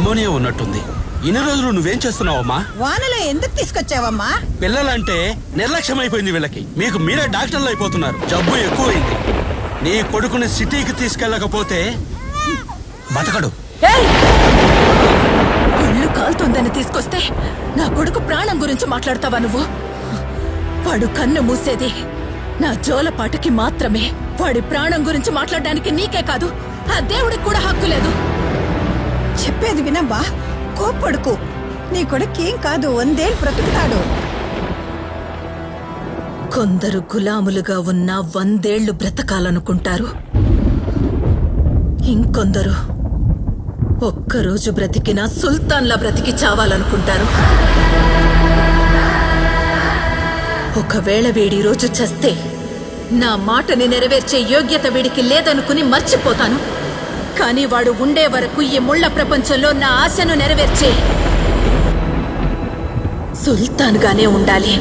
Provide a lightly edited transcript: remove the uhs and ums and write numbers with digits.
Pneumonia ఉన్నట్టుంది. ఇన్ని రోజులు నువ్వేం చేస్తున్నావమ్మా? వానలో ఎందుకు తీసుకొచ్చావమ్మా? పిల్లలంటే నిర్లక్ష్యమైపోయింది వీళ్ళకి. మీకు మీరే డాక్టర్లు అయిపోతున్నారు. జబ్బు ఎక్కువైంది. నీ కొడుకుని సిటీకి తీసుకెళ్ళకపోతే బతకడు. ఇల్లు కాలుతుందని తీసుకొస్తే నా కొడుకు ప్రాణం గురించి మాట్లాడతావా నువ్వు? వాడు కన్ను మూసేది నా జోలపాటకి మాత్రమే. వాడి ప్రాణం గురించి మాట్లాడడానికి నీకే కాదు, ఆ దేవుడికి కూడా హక్కు లేదు. చెప్పేది వినమ్మా, కోప్పడుకు. నీ కొడుకేం కాదు, 100 ఏళ్ళు బ్రతుకుతాడు. కొందరు గులాములుగా ఉన్న 100 ఏళ్లు బ్రతకాలనుకుంటారు. ఇంకొందరు ఒక్కరోజు బ్రతికినా సుల్తాన్లా బ్రతికి చావాలనుకుంటారు. ఒకవేళ వీడి రోజు చస్తే నా మాటని నెరవేర్చే యోగ్యత వీడికి లేదనుకుని మర్చిపోతాను. కానీ వాడు ఉండే వరకు ఈ ముళ్ళ ప్రపంచంలో నా ఆశను నెరవేర్చే సుల్తాన్గానే ఉండాలి.